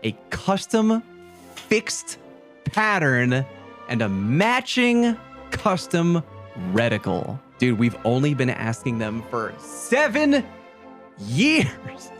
a custom fixed pattern and a matching custom reticle. Dude, we've only been asking them for 7 years.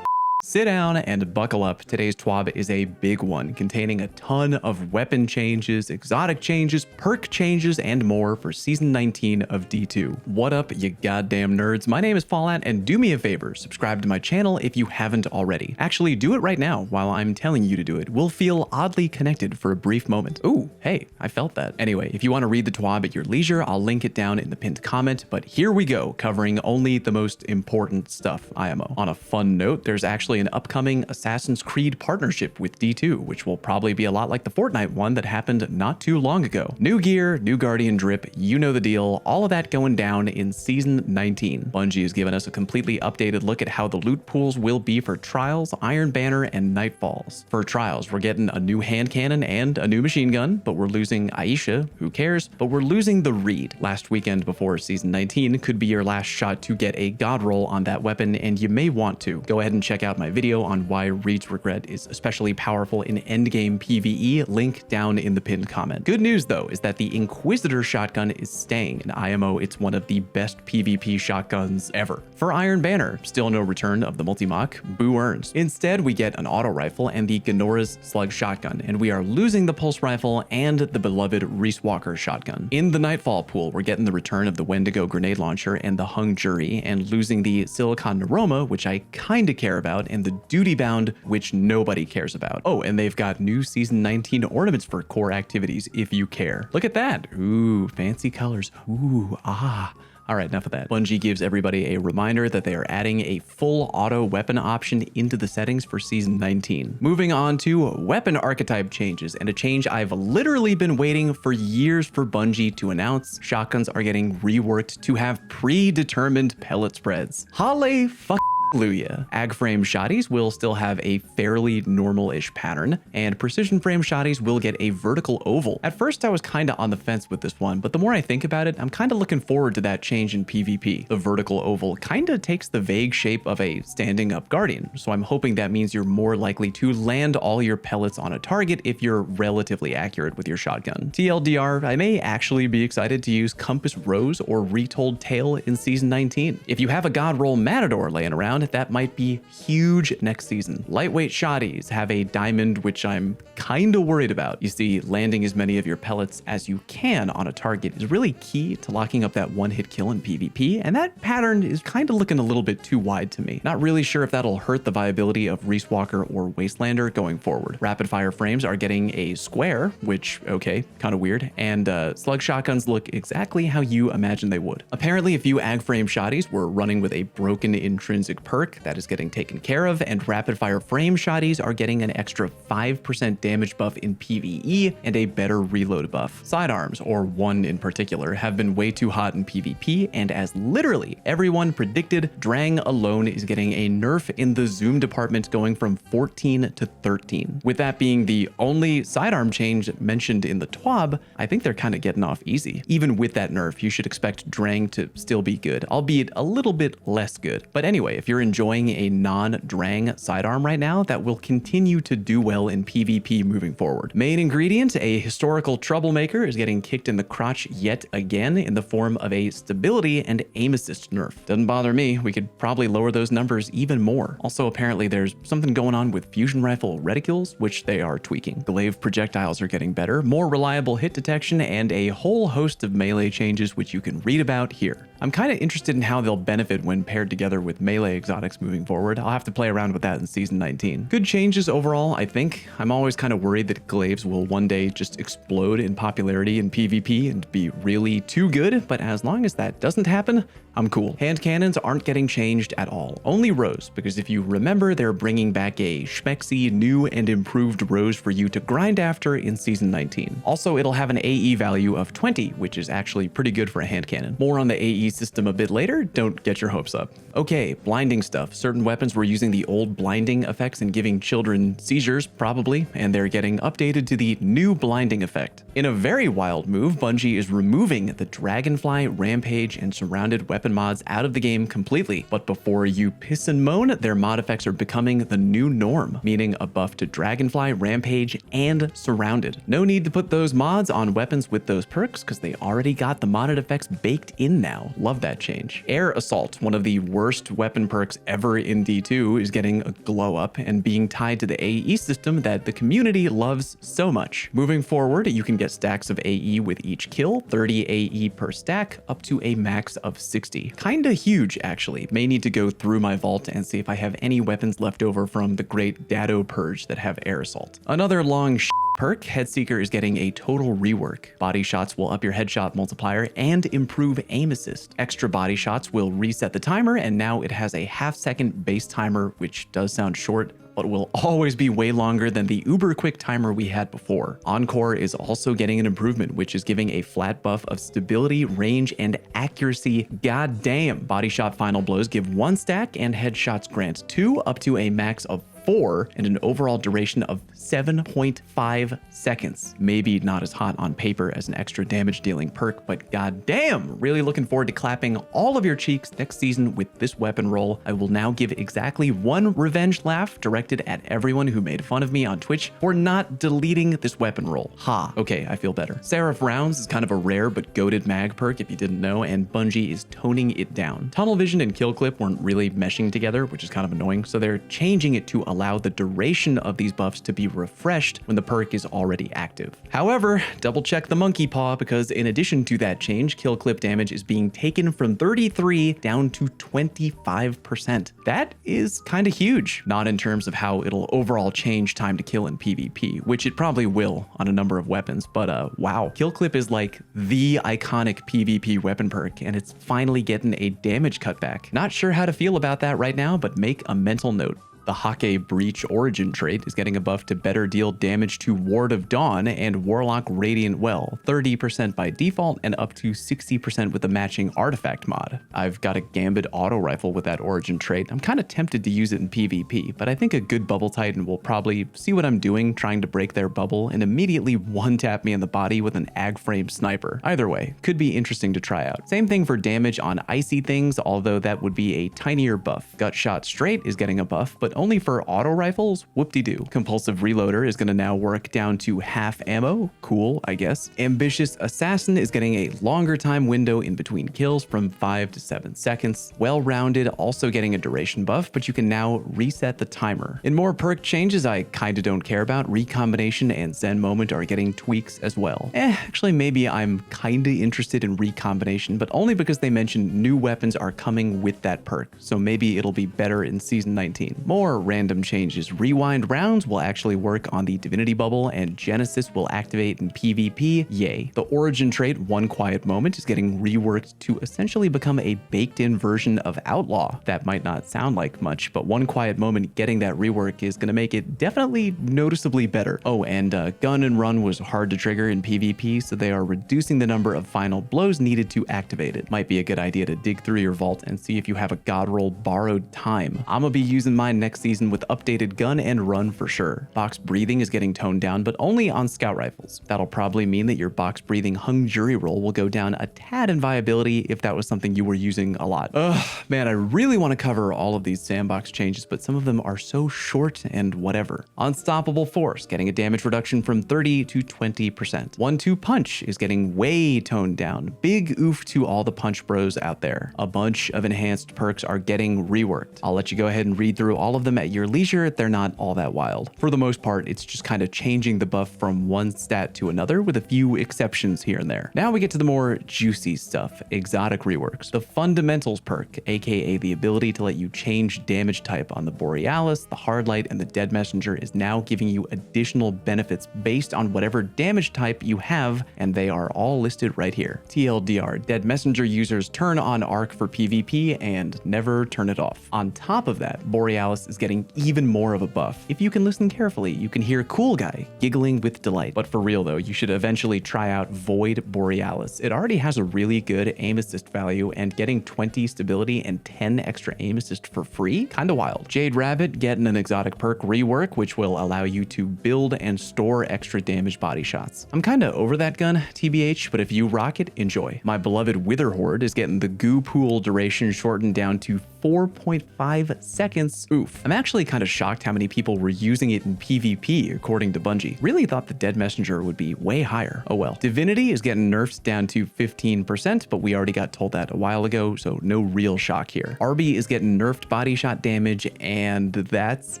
Sit down and buckle up. Today's TWAB is a big one, containing a ton of weapon changes, exotic changes, perk changes, and more for Season 19 of D2. What up, you goddamn nerds? My name is Fallout, and do me a favor, subscribe to my channel if you haven't already. Actually, do it right now while I'm telling you to do it. We'll feel oddly connected for a brief moment. Ooh, hey, I felt that. Anyway, if you want to read the TWAB at your leisure, I'll link it down in the pinned comment, but here we go, covering only the most important stuff, IMO. On a fun note, there's actually an upcoming Assassin's Creed partnership with D2, which will probably be a lot like the Fortnite one that happened not too long ago. New gear, new Guardian drip, you know the deal, all of that going down in Season 19. Bungie has given us a completely updated look at how the loot pools will be for Trials, Iron Banner, and Nightfalls. For Trials, we're getting a new hand cannon and a new machine gun, but we're losing Aisha, who cares, but we're losing the Reed. Last weekend before Season 19 could be your last shot to get a god roll on that weapon, and you may want to. Go ahead and check out my video on why Reed's Regret is especially powerful in endgame PvE, link down in the pinned comment. Good news though is that the Inquisitor shotgun is staying. In IMO, it's one of the best PvP shotguns ever. For Iron Banner, still no return of the multi-mach, boo earns. Instead, we get an auto rifle and the Ganora's slug shotgun, and we are losing the pulse rifle and the beloved Reese Walker shotgun. In the Nightfall pool, we're getting the return of the Wendigo grenade launcher and the Hung Jury, and losing the Silicon Neuroma, which I kinda care about, and the Duty Bound, which nobody cares about. Oh, and they've got new Season 19 ornaments for core activities if you care. Look at that. Ooh, fancy colors. Ooh, ah. All right, enough of that. Bungie gives everybody a reminder that they are adding a full auto weapon option into the settings for Season 19. Moving on to weapon archetype changes, and a change I've literally been waiting for years for Bungie to announce. Shotguns are getting reworked to have predetermined pellet spreads. Hallelujah. Ag frame shotties will still have a fairly normal-ish pattern, and precision frame shotties will get a vertical oval. At first, I was kinda on the fence with this one, but the more I think about it, I'm kinda looking forward to that change in PvP. The vertical oval kinda takes the vague shape of a standing up Guardian, so I'm hoping that means you're more likely to land all your pellets on a target if you're relatively accurate with your shotgun. TLDR, I may actually be excited to use Compass Rose or Retold Tale in Season 19. If you have a God Roll Matador laying around, that might be huge next season. Lightweight shotties have a diamond, which I'm kinda worried about. You see, landing as many of your pellets as you can on a target is really key to locking up that one-hit kill in PvP, and that pattern is kinda looking a little bit too wide to me. Not really sure if that'll hurt the viability of Reese Walker or Wastelander going forward. Rapid fire frames are getting a square, which, okay, kinda weird, and slug shotguns look exactly how you imagine they would. Apparently, a few ag frame shotties were running with a broken intrinsic perk that is getting taken care of, and rapid fire frame shotties are getting an extra 5% damage buff in PvE and a better reload buff. Sidearms, or one in particular, have been way too hot in PvP, and as literally everyone predicted, Drang alone is getting a nerf in the zoom department, going from 14 to 13. With that being the only sidearm change mentioned in the TWAB, I think they're kind of getting off easy. Even with that nerf, you should expect Drang to still be good, albeit a little bit less good. But anyway, if you're enjoying a non-Drang sidearm right now, that will continue to do well in PvP moving forward. Main ingredient, a historical troublemaker, is getting kicked in the crotch yet again in the form of a stability and aim assist nerf. Doesn't bother me, we could probably lower those numbers even more. Also, apparently there's something going on with fusion rifle reticules, which they are tweaking. Glaive projectiles are getting better, more reliable hit detection, and a whole host of melee changes which you can read about here. I'm kind of interested in how they'll benefit when paired together with melee exotics moving forward. I'll have to play around with that in Season 19. Good changes overall, I think. I'm always kind of worried that glaives will one day just explode in popularity in PvP and be really too good, but as long as that doesn't happen, I'm cool. Hand cannons aren't getting changed at all, only Rose, because if you remember, they're bringing back a schmexy, new and improved Rose for you to grind after in Season 19. Also, it'll have an AE value of 20, which is actually pretty good for a hand cannon. More on the AE system a bit later, don't get your hopes up. Okay, blinding annoying stuff. Certain weapons were using the old blinding effects and giving children seizures, probably, and they're getting updated to the new blinding effect. In a very wild move, Bungie is removing the Dragonfly, Rampage, and Surrounded weapon mods out of the game completely. But before you piss and moan, their mod effects are becoming the new norm, meaning a buff to Dragonfly, Rampage, and Surrounded. No need to put those mods on weapons with those perks because they already got the modded effects baked in now. Love that change. Air Assault, one of the worst weapon perks ever in D2, is getting a glow up and being tied to the AE system that the community loves so much. Moving forward, you can get stacks of AE with each kill, 30 AE per stack, up to a max of 60. Kinda huge, actually. May need to go through my vault and see if I have any weapons left over from the great Dado Purge that have Air Assault. Another long perk, Headseeker is getting a total rework. Body shots will up your headshot multiplier and improve aim assist. Extra body shots will reset the timer, and now it has a half-second base timer, which does sound short, but will always be way longer than the uber quick timer we had before. Encore is also getting an improvement, which is giving a flat buff of stability, range, and accuracy. God damn. Body shot final blows give 1 stack, and headshots grant 2, up to a max of 4, and an overall duration of 7.5 seconds. Maybe not as hot on paper as an extra damage dealing perk, but goddamn, really looking forward to clapping all of your cheeks next season with this weapon roll. I will now give exactly 1 revenge laugh directed at everyone who made fun of me on Twitch for not deleting this weapon roll. Ha, okay, I feel better. Seraph Rounds is kind of a rare but goated mag perk if you didn't know, and Bungie is toning it down. Tunnel Vision and Kill Clip weren't really meshing together, which is kind of annoying, so they're changing it to allow the duration of these buffs to be refreshed when the perk is already active. However, double check the monkey paw, because in addition to that change, kill clip damage is being taken from 33 down to 25%. That is kind of huge, not in terms of how it'll overall change time to kill in PvP, which it probably will on a number of weapons, but wow. Kill clip is like the iconic PvP weapon perk, and it's finally getting a damage cutback. Not sure how to feel about that right now, but make a mental note. The Hake Breach origin trait is getting a buff to better deal damage to Ward of Dawn and Warlock Radiant Well, 30% by default and up to 60% with the matching artifact mod. I've got a Gambit auto rifle with that origin trait. I'm kind of tempted to use it in PvP, but I think a good Bubble Titan will probably see what I'm doing trying to break their bubble and immediately one-tap me in the body with an ag frame sniper. Either way, could be interesting to try out. Same thing for damage on icy things, although that would be a tinier buff. Gut Shot Straight is getting a buff, but only for auto rifles. Whoop-de-doo. Compulsive Reloader is going to now work down to half ammo. Cool, I guess. Ambitious Assassin is getting a longer time window in between kills from 5 to 7 seconds. Well-Rounded also getting a duration buff, but you can now reset the timer. In more perk changes I kinda don't care about, Recombination and Zen Moment are getting tweaks as well. Actually maybe I'm kinda interested in Recombination, but only because they mentioned new weapons are coming with that perk, so maybe it'll be better in Season 19. More random changes. Rewind rounds will actually work on the Divinity Bubble, and Genesis will activate in PvP. Yay. The origin trait, One Quiet Moment, is getting reworked to essentially become a baked-in version of Outlaw. That might not sound like much, but One Quiet Moment getting that rework is going to make it definitely noticeably better. Oh, and Gun and Run was hard to trigger in PvP, so they are reducing the number of final blows needed to activate it. Might be a good idea to dig through your vault and see if you have a God Roll Borrowed Time. I'm gonna be using mine next season with updated Gun and Run for sure. Box breathing is getting toned down, but only on scout rifles. That'll probably mean that your box breathing hung jury roll will go down a tad in viability if that was something you were using a lot. Ugh, man, I really want to cover all of these sandbox changes, but some of them are so short and whatever. Unstoppable Force getting a damage reduction from 30 to 20%. 1-2 Punch is getting way toned down. Big oof to all the punch bros out there. A bunch of enhanced perks are getting reworked. I'll let you go ahead and read through all of them at your leisure. They're not all that wild. For the most part, it's just kind of changing the buff from one stat to another with a few exceptions here and there. Now we get to the more juicy stuff, exotic reworks. The Fundamentals perk, aka the ability to let you change damage type on the Borealis, the Hardlight, and the Dead Messenger, is now giving you additional benefits based on whatever damage type you have, and they are all listed right here. TLDR, Dead Messenger users turn on Arc for PvP and never turn it off. On top of that, Borealis is getting even more of a buff. If you can listen carefully, you can hear Cool Guy giggling with delight. But for real though, you should eventually try out Void Borealis. It already has a really good aim assist value, and getting 20 stability and 10 extra aim assist for free? Kinda wild. Jade Rabbit getting an exotic perk rework, which will allow you to build and store extra damage body shots. I'm kinda over that gun, TBH, but if you rock it, enjoy. My beloved Wither Horde is getting the goo pool duration shortened down to 4.5 seconds. Oof. I'm actually kind of shocked how many people were using it in PvP, according to Bungie. Really thought the Dead Messenger would be way higher. Oh well. Divinity is getting nerfs down to 15%, but we already got told that a while ago, so no real shock here. Arby is getting nerfed body shot damage, and that's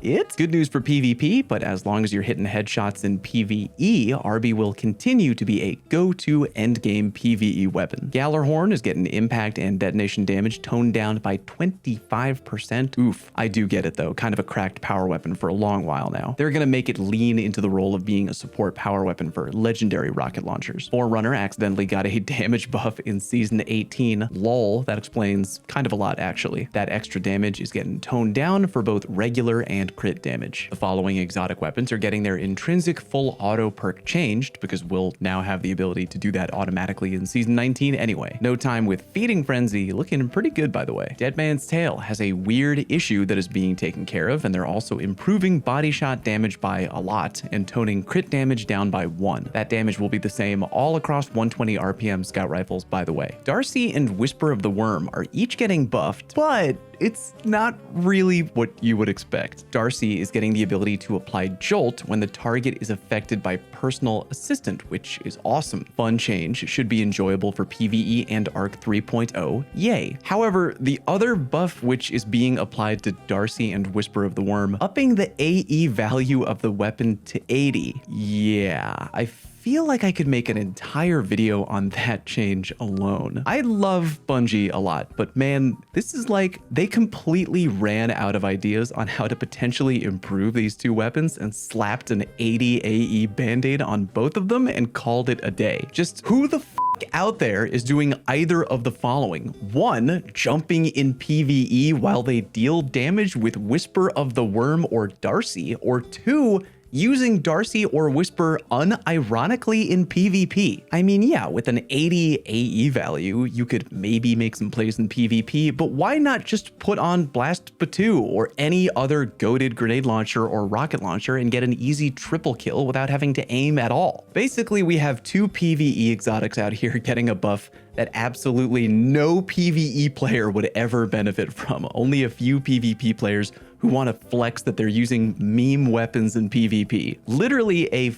it. Good news for PvP, but as long as you're hitting headshots in PvE, Arby will continue to be a go-to endgame PvE weapon. Gallarhorn is getting impact and detonation damage toned down by 25%. Oof. I do get it though, kind of a cracked power weapon for a long while now. They're gonna make it lean into the role of being a support power weapon for legendary rocket launchers. Forerunner accidentally got a damage buff in season 18. Lol, that explains kind of a lot actually. That extra damage is getting toned down for both regular and crit damage. The following exotic weapons are getting their intrinsic full auto perk changed, because we'll now have the ability to do that automatically in season 19 anyway. No Time with Feeding Frenzy, looking pretty good by the way. Dead Man's Tail has a weird issue that is being taken care of, and they're also improving body shot damage by a lot and toning crit damage down by 1. That damage will be the same all across 120 RPM scout rifles, by the way. Darcy and Whisper of the Worm are each getting buffed, but it's not really what you would expect. Darcy is getting the ability to apply Jolt when the target is affected by Personal Assistant, which is awesome. Fun change, should be enjoyable for PvE and Arc 3.0, yay. However, the other buff which is being applied to Darcy and Whisper of the Worm, upping the AE value of the weapon to 80. Yeah, I feel like I could make an entire video on that change alone. I love Bungie a lot, but man, this is like they completely ran out of ideas on how to potentially improve these two weapons and slapped an 80 AE band-aid on both of them and called it a day. Just who the out there is doing either of the following? 1, jumping in PvE while they deal damage with Whisper of the Worm or Darcy, or 2, using Darcy or Whisper unironically in PvP. I mean, yeah, with an 80 AE value, you could maybe make some plays in PvP, but why not just put on Blast Batu or any other goated grenade launcher or rocket launcher and get an easy triple kill without having to aim at all? Basically, we have 2 PvE exotics out here getting a buff that absolutely no PvE player would ever benefit from. Only a few PvP players who want to flex that they're using meme weapons in PvP. Literally a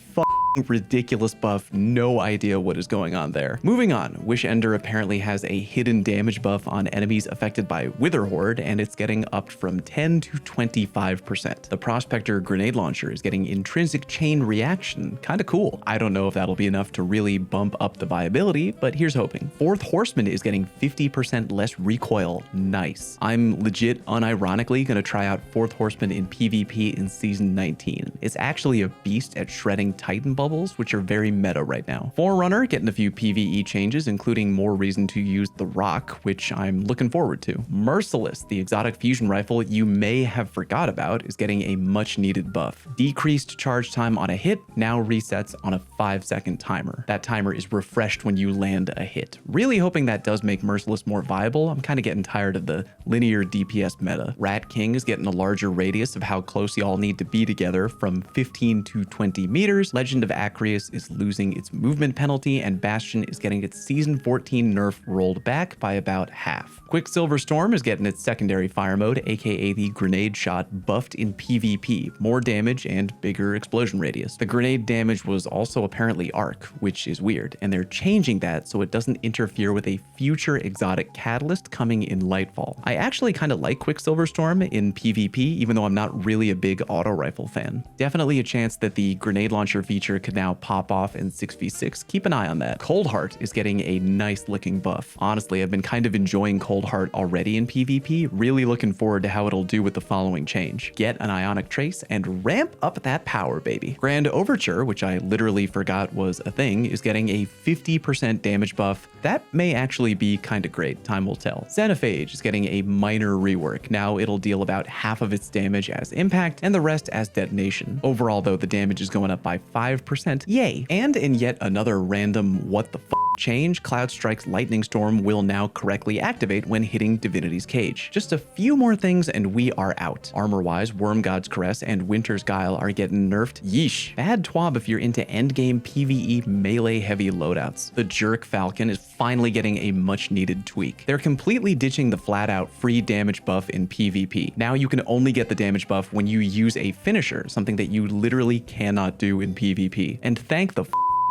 ridiculous buff, no idea what is going on there. Moving on, Wish Ender apparently has a hidden damage buff on enemies affected by Wither Horde, and it's getting upped from 10 to 25%. The Prospector grenade launcher is getting intrinsic chain reaction, kinda cool. I don't know if that'll be enough to really bump up the viability, but here's hoping. Fourth Horseman is getting 50% less recoil, nice. I'm legit unironically gonna try out Fourth Horseman in PvP in season 19. It's actually a beast at shredding Titan bubbles, which are very meta right now. Forerunner getting a few PvE changes, including more reason to use the rock, which I'm looking forward to. Merciless, the exotic fusion rifle you may have forgot about, is getting a much needed buff. Decreased charge time on a hit now resets on a 5-second timer. That timer is refreshed when you land a hit. Really hoping that does make Merciless more viable. I'm kind of getting tired of the linear DPS meta. Rat King is getting a larger radius of how close y'all need to be together, from 15 to 20 meters. Legend of Acreus is losing its movement penalty, and Bastion is getting its season 14 nerf rolled back by about half. Quicksilver Storm is getting its secondary fire mode, aka the grenade shot, buffed in PvP, more damage and bigger explosion radius. The grenade damage was also apparently arc, which is weird, and they're changing that so it doesn't interfere with a future exotic catalyst coming in Lightfall. I actually kind of like Quicksilver Storm in PvP, even though I'm not really a big auto rifle fan. Definitely a chance that the grenade launcher feature could now pop off in 6v6. Keep an eye on that. Cold Heart is getting a nice looking buff. Honestly, I've been kind of enjoying Cold Heart already in PvP. Really looking forward to how it'll do with the following change. Get an Ionic Trace and ramp up that power, baby. Grand Overture, which I literally forgot was a thing, is getting a 50% damage buff. That may actually be kind of great. Time will tell. Xenophage is getting a minor rework. Now it'll deal about half of its damage as impact and the rest as detonation. Overall, though, the damage is going up by 5%. Yay! And in yet another random what the f change, Cloud Strike's Lightning Storm will now correctly activate when hitting Divinity's Cage. Just a few more things and we are out. Armor-wise, Worm God's Caress and Winter's Guile are getting nerfed. Yeesh. Bad TWAB if you're into endgame PvE melee-heavy loadouts. The Jerk Falcon is finally getting a much-needed tweak. They're completely ditching the flat-out free damage buff in PvP. Now you can only get the damage buff when you use a finisher, something that you literally cannot do in PvP. And thank the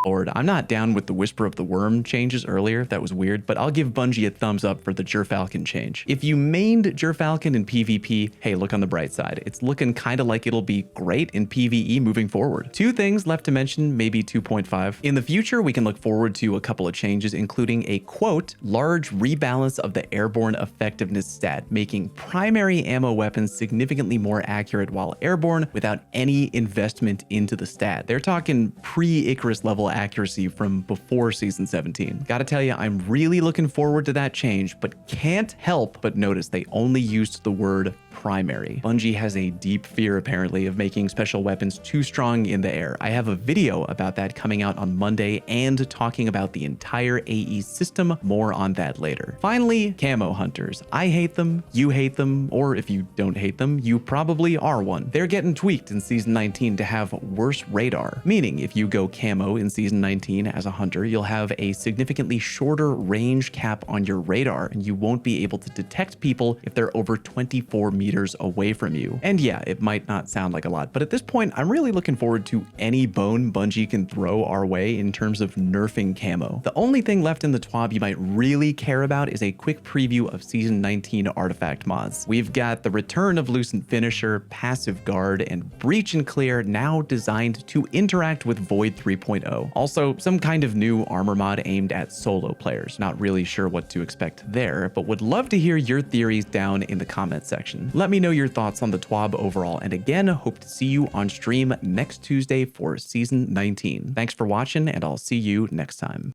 Lord, I'm not down with the Whisper of the Worm changes earlier. That was weird, but I'll give Bungie a thumbs up for the Gerfalcon change. If you mained Gerfalcon in PvP, hey, look on the bright side. It's looking kind of like it'll be great in PvE moving forward. Two things left to mention, maybe 2.5. In the future, we can look forward to a couple of changes, including a quote, large rebalance of the airborne effectiveness stat, making primary ammo weapons significantly more accurate while airborne without any investment into the stat. They're talking pre-Icarus level accuracy from before season 17. Gotta tell you, I'm really looking forward to that change, but can't help but notice they only used the word primary. Bungie has a deep fear apparently of making special weapons too strong in the air. I have a video about that coming out on Monday and talking about the entire AE system. More on that later. Finally, camo hunters. I hate them, you hate them, or if you don't hate them, you probably are one. They're getting tweaked in season 19 to have worse radar, meaning if you go camo in season 19 as a hunter, you'll have a significantly shorter range cap on your radar and you won't be able to detect people if they're over 24 meters away from you. And yeah, it might not sound like a lot, but at this point, I'm really looking forward to any bone Bungie can throw our way in terms of nerfing camo. The only thing left in the TWAB you might really care about is a quick preview of season 19 artifact mods. We've got the return of Lucent Finisher, Passive Guard, and Breach and Clear now designed to interact with Void 3.0. Also, some kind of new armor mod aimed at solo players. Not really sure what to expect there, but would love to hear your theories down in the comment section. Let me know your thoughts on the TWAB overall, and again, hope to see you on stream next Tuesday for season 19. Thanks for watching, and I'll see you next time.